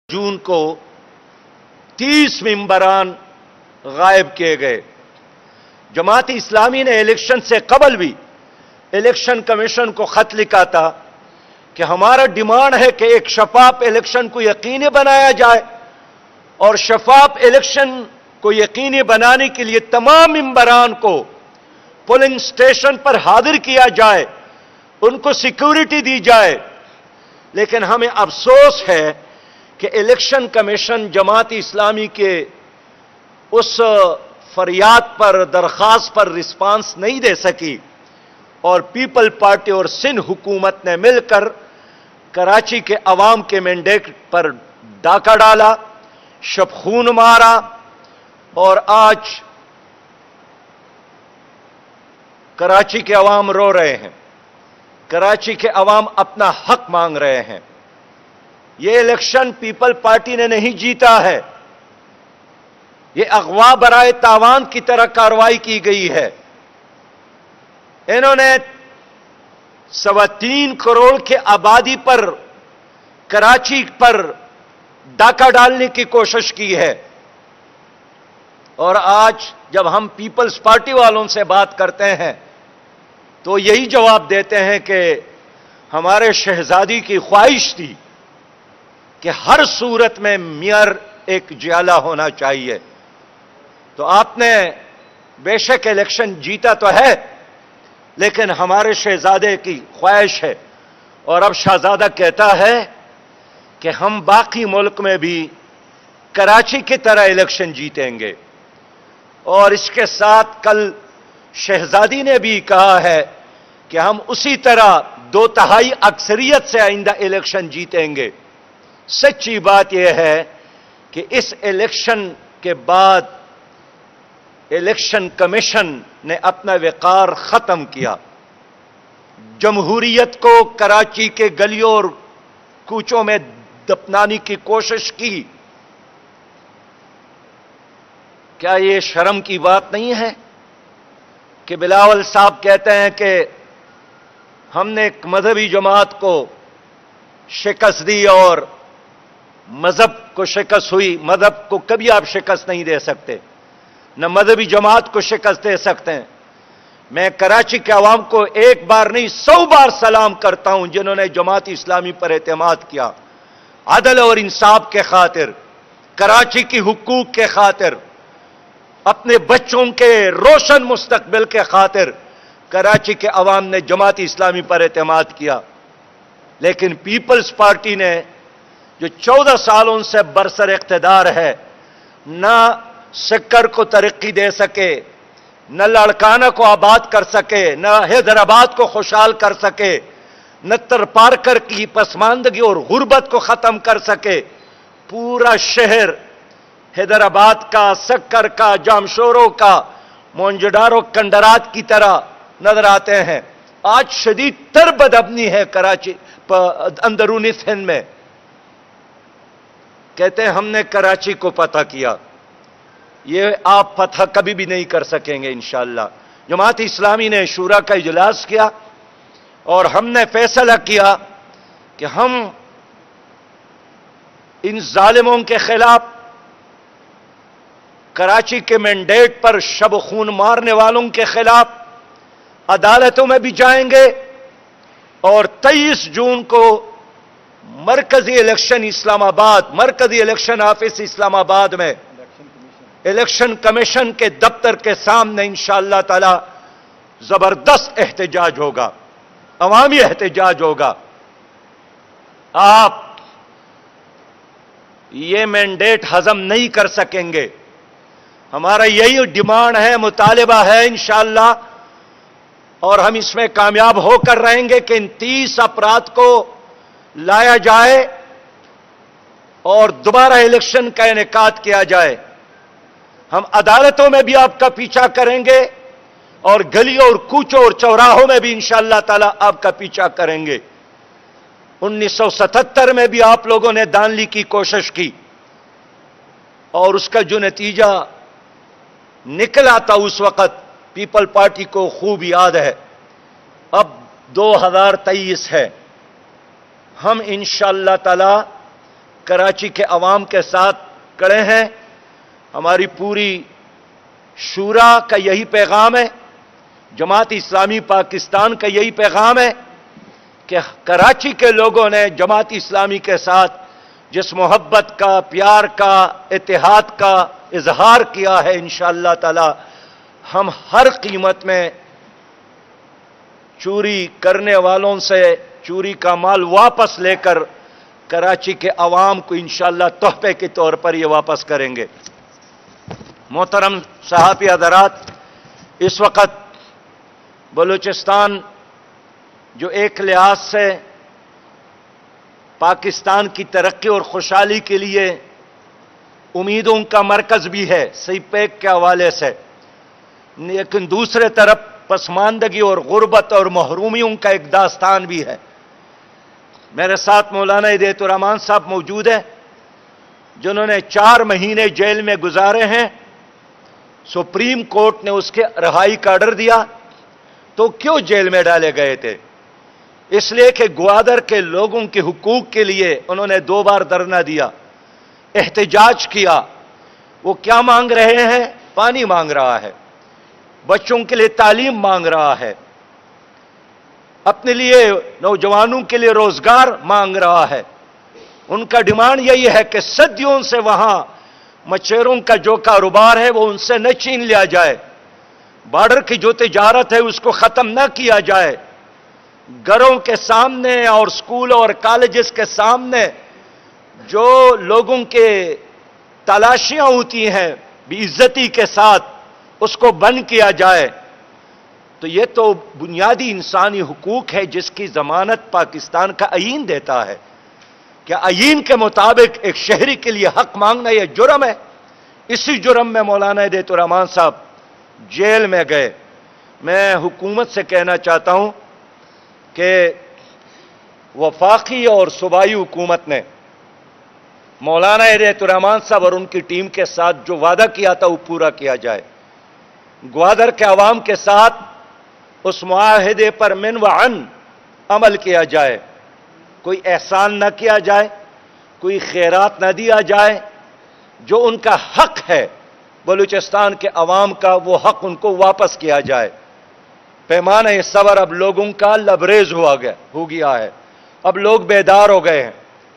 جون کو 30 ممبران غائب کیے گئے۔ جماعت اسلامی نے الیکشن سے قبل بھی الیکشن کمیشن کو خط لکھا تھا کہ ہمارا ڈیمانڈ ہے کہ ایک شفاف الیکشن کو یقینی بنایا جائے، اور شفاف الیکشن کو یقینی بنانے کے لیے تمام ممبران کو پولنگ سٹیشن پر حاضر کیا جائے، ان کو سیکیورٹی دی جائے۔ لیکن ہمیں افسوس ہے کہ الیکشن کمیشن جماعت اسلامی کے اس فریاد پر، درخواست پر رسپانس نہیں دے سکی، اور پیپل پارٹی اور سندھ حکومت نے مل کر کراچی کے عوام کے مینڈیٹ پر ڈاکہ ڈالا، شب خون مارا، اور آج کراچی کے عوام رو رہے ہیں، کراچی کے عوام اپنا حق مانگ رہے ہیں۔ یہ الیکشن پیپل پارٹی نے نہیں جیتا ہے، یہ اغوا برائے تاوان کی طرح کارروائی کی گئی ہے۔ انہوں نے 3.25 کروڑ کے آبادی پر کراچی پر ڈاکہ ڈالنے کی کوشش کی ہے، اور آج جب ہم پیپلز پارٹی والوں سے بات کرتے ہیں تو یہی جواب دیتے ہیں کہ ہمارے شہزادی کی خواہش تھی کہ ہر صورت میں میئر ایک جیالہ ہونا چاہیے۔ تو آپ نے بے شک الیکشن جیتا تو ہے، لیکن ہمارے شہزادے کی خواہش ہے، اور اب شہزادہ کہتا ہے کہ ہم باقی ملک میں بھی کراچی کی طرح الیکشن جیتیں گے۔ اور اس کے ساتھ کل شہزادی نے بھی کہا ہے کہ ہم اسی طرح 2/3 اکثریت سے آئندہ الیکشن جیتیں گے۔ سچی بات یہ ہے کہ اس الیکشن کے بعد الیکشن کمیشن نے اپنا وقار ختم کیا، جمہوریت کو کراچی کے گلیوں اور کوچوں میں دفنانے کی کوشش کی۔ کیا یہ شرم کی بات نہیں ہے کہ بلاول صاحب کہتے ہیں کہ ہم نے ایک مذہبی جماعت کو شکست دی، اور مذہب کو شکست ہوئی؟ مذہب کو کبھی آپ شکست نہیں دے سکتے، نہ مذہبی جماعت کو شکست دے سکتے ہیں۔ میں کراچی کے عوام کو ایک بار نہیں 100 بار سلام کرتا ہوں جنہوں نے جماعت اسلامی پر اعتماد کیا، عدل اور انصاف کے خاطر، کراچی کی حقوق کے خاطر، اپنے بچوں کے روشن مستقبل کے خاطر کراچی کے عوام نے جماعت اسلامی پر اعتماد کیا۔ لیکن پیپلز پارٹی نے جو 14 سالوں سے برسر اقتدار ہے، نہ سکر کو ترقی دے سکے، نہ لاڑکانہ کو آباد کر سکے، نہ حیدرآباد کو خوشحال کر سکے، نہ ترپارکر کی پسماندگی اور غربت کو ختم کر سکے۔ پورا شہر حیدرآباد کا، سکر کا، جامشورو کا، مونجڈارو کنڈرات کی طرح نظر آتے ہیں۔ آج شدید تر بدامنی ہے کراچی اندرونی سندھ میں۔ کہتے ہیں ہم نے کراچی کو فتح کیا، یہ آپ فتح کبھی بھی نہیں کر سکیں گے انشاءاللہ۔ جماعت اسلامی نے شورا کا اجلاس کیا، اور ہم نے فیصلہ کیا کہ ہم ان ظالموں کے خلاف، کراچی کے مینڈیٹ پر شب خون مارنے والوں کے خلاف عدالتوں میں بھی جائیں گے، اور 23 جون کو مرکزی الیکشن اسلام آباد، مرکزی الیکشن آفس اسلام آباد میں الیکشن کمیشن کے دفتر کے سامنے انشاءاللہ تعالی زبردست احتجاج ہوگا، عوامی احتجاج ہوگا۔ آپ یہ مینڈیٹ ہضم نہیں کر سکیں گے۔ ہمارا یہی ڈیمانڈ ہے، مطالبہ ہے انشاءاللہ، اور ہم اس میں کامیاب ہو کر رہیں گے کہ ان 30 افراد کو لایا جائے اور دوبارہ الیکشن کا انعقاد کیا جائے۔ ہم عدالتوں میں بھی آپ کا پیچھا کریں گے، اور گلیوں اور کوچوں اور چوراہوں میں بھی انشاءاللہ تعالی آپ کا پیچھا کریں گے۔ 1977 میں بھی آپ لوگوں نے دانلی کی کوشش کی، اور اس کا جو نتیجہ نکلا تھا اس وقت پیپل پارٹی کو خوب یاد ہے۔ اب 2023 ہے، ہم انشاءاللہ تعالی کراچی کے عوام کے ساتھ کڑے ہیں. ہماری پوری شورا کا یہی پیغام ہے, جماعت اسلامی پاکستان کا یہی پیغام ہے کہ کراچی کے لوگوں نے جماعت اسلامی کے ساتھ جس محبت کا, پیار کا, اتحاد کا اظہار کیا ہے, انشاءاللہ تعالی ہم ہر قیمت میں چوری کرنے والوں سے چوری کا مال واپس لے کر کراچی کے عوام کو انشاءاللہ تحفے کے طور پر یہ واپس کریں گے. محترم صحافی حضرات, اس وقت بلوچستان جو ایک لحاظ سے پاکستان کی ترقی اور خوشحالی کے لیے امیدوں کا مرکز بھی ہے سی پیک کے حوالے سے, لیکن دوسرے طرف پسماندگی اور غربت اور محرومیوں کا ایک داستان بھی ہے. میرے ساتھ مولانا ہدایت الرحمان صاحب موجود ہیں جنہوں نے 4 مہینے جیل میں گزارے ہیں. سپریم کورٹ نے اس کے رہائی کا آرڈر دیا. تو کیوں جیل میں ڈالے گئے تھے؟ اس لیے کہ گوادر کے لوگوں کے حقوق کے لیے انہوں نے 2 بار دھرنا دیا, احتجاج کیا. وہ کیا مانگ رہے ہیں؟ پانی مانگ رہا ہے, بچوں کے لیے تعلیم مانگ رہا ہے, اپنے لیے نوجوانوں کے لیے روزگار مانگ رہا ہے. ان کا ڈیمانڈ یہی ہے کہ صدیوں سے وہاں مچھروں کا جو کاروبار ہے وہ ان سے نہ چھین لیا جائے, بارڈر کی جو تجارت ہے اس کو ختم نہ کیا جائے, گھروں کے سامنے اور سکول اور کالجز کے سامنے جو لوگوں کے تلاشیاں ہوتی ہیں بے عزتی کے ساتھ اس کو بند کیا جائے. تو یہ تو بنیادی انسانی حقوق ہے جس کی ضمانت پاکستان کا آئین دیتا ہے. کیا آئین کے مطابق ایک شہری کے لیے حق مانگنا یہ جرم ہے؟ اسی جرم میں مولانا ہدایت الرحمان صاحب جیل میں گئے. میں حکومت سے کہنا چاہتا ہوں کہ وفاقی اور صوبائی حکومت نے مولانا ہدایت الرحمان صاحب اور ان کی ٹیم کے ساتھ جو وعدہ کیا تھا وہ پورا کیا جائے. گوادر کے عوام کے ساتھ اس معاہدے پر من و عن عمل کیا جائے, کوئی احسان نہ کیا جائے, کوئی خیرات نہ دیا جائے. جو ان کا حق ہے بلوچستان کے عوام کا, وہ حق ان کو واپس کیا جائے. پیمانہ صبر اب لوگوں کا لبریز ہو گیا ہے. اب لوگ بیدار ہو گئے ہیں,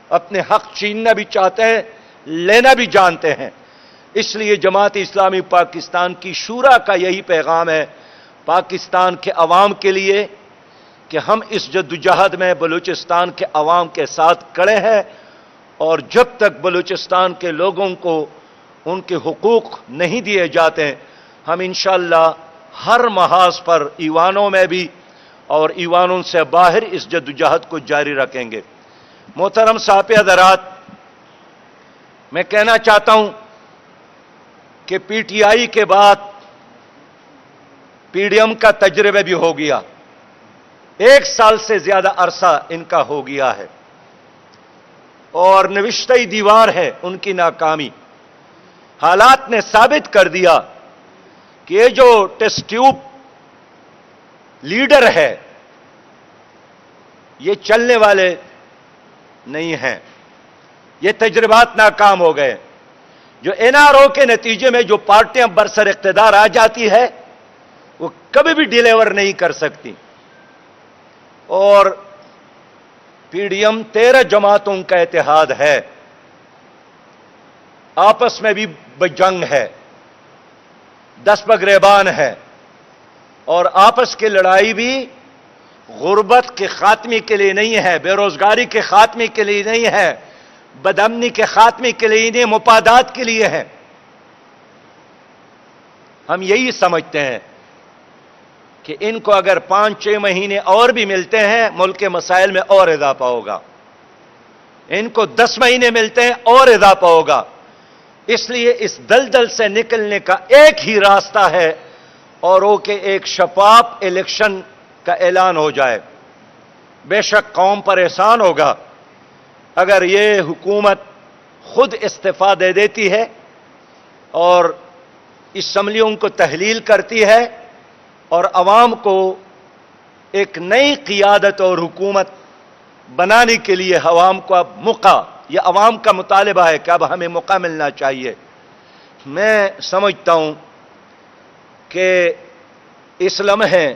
اپنے حق چھیننا بھی چاہتے ہیں, لینا بھی جانتے ہیں. اس لیے جماعت اسلامی پاکستان کی شورا کا یہی پیغام ہے پاکستان کے عوام کے لیے کہ ہم اس جدوجہد میں بلوچستان کے عوام کے ساتھ کھڑے ہیں, اور جب تک بلوچستان کے لوگوں کو ان کے حقوق نہیں دیے جاتے ہیں ہم انشاءاللہ ہر محاذ پر ایوانوں میں بھی اور ایوانوں سے باہر اس جدوجہد کو جاری رکھیں گے. محترم صحافی حضرات, میں کہنا چاہتا ہوں کہ پی ٹی آئی کے بعد پی ڈی ایم کا تجربہ بھی ہو گیا. 1 سال سے زیادہ عرصہ ان کا ہو گیا ہے اور نوشتہ دیوار ہے ان کی ناکامی. حالات نے ثابت کر دیا کہ یہ جو ٹیسٹ ٹیوب لیڈر ہے یہ چلنے والے نہیں ہیں. یہ تجربات ناکام ہو گئے. جو این آر او کے نتیجے میں جو پارٹیاں برسر اقتدار آ جاتی ہے وہ کبھی بھی ڈیلیور نہیں کر سکتی. اور پی ڈی ایم 13 جماعتوں کا اتحاد ہے, آپس میں بھی جنگ ہے, 10 بگریبان ہے, اور آپس کی لڑائی بھی غربت کے خاتمے کے لیے نہیں ہے, بے روزگاری کے خاتمے کے لیے نہیں ہے, بدامنی کے خاتمے کے لیے نہیں, مفادات کے لیے ہے. ہم یہی سمجھتے ہیں کہ ان کو اگر 5-6 مہینے اور بھی ملتے ہیں ملک کے مسائل میں اور اضافہ ہوگا, ان کو 10 مہینے ملتے ہیں اور اضافہ ہوگا. اس لیے اس دلدل سے نکلنے کا ایک ہی راستہ ہے اور وہ کہ ایک شفاف الیکشن کا اعلان ہو جائے. بے شک قوم پریشان ہوگا اگر یہ حکومت خود استعفیٰ دے دیتی ہے اور اسمبلیوں کو تحلیل کرتی ہے اور عوام کو ایک نئی قیادت اور حکومت بنانے کے لیے عوام کو اب موقع یہ عوام کا مطالبہ ہے کہ اب ہمیں موقع ملنا چاہیے. میں سمجھتا ہوں کہ اس لمحے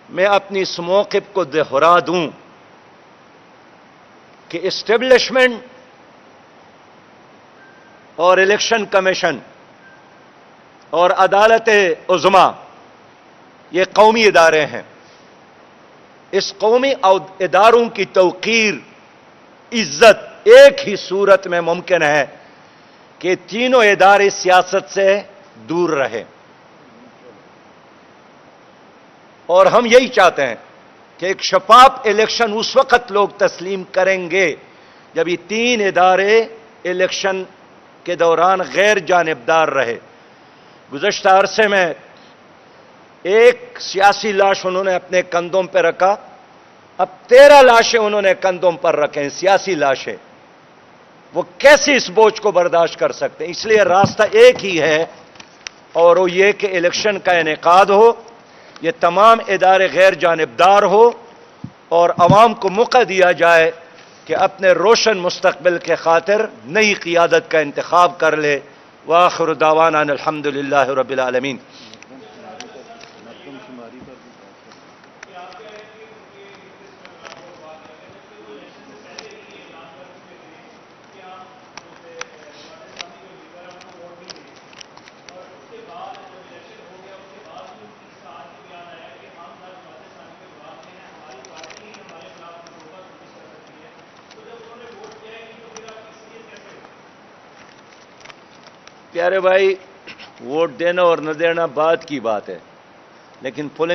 میں اپنی اس موقف کو دہرا دوں کہ اسٹیبلشمنٹ اور الیکشن کمیشن اور عدالت عظمیٰ یہ قومی ادارے ہیں. اس قومی اداروں کی توقیر، عزت ایک ہی صورت میں ممکن ہے کہ تینوں ادارے سیاست سے دور رہے. اور ہم یہی چاہتے ہیں کہ ایک شفاف الیکشن اس وقت لوگ تسلیم کریں گے جب یہ تین ادارے الیکشن کے دوران غیر جانبدار رہے. گزشتہ عرصے میں ایک سیاسی لاش انہوں نے اپنے کندھوں پہ رکھا، اب 13 لاشیں انہوں نے کندھوں پر رکھیں، سیاسی لاشیں. وہ کیسے اس بوجھ کو برداشت کر سکتے ہیں؟ اس لیے راستہ ایک ہی ہے اور وہ یہ کہ الیکشن کا انعقاد ہو، یہ تمام ادارے غیر جانبدار ہو اور عوام کو موقع دیا جائے کہ اپنے روشن مستقبل کے خاطر نئی قیادت کا انتخاب کر لے. وآخر دعوانا ان الحمدللہ رب العالمین. پیارے بھائی، ووٹ دینا اور نہ دینا بات کی بات ہے، لیکن پولنگ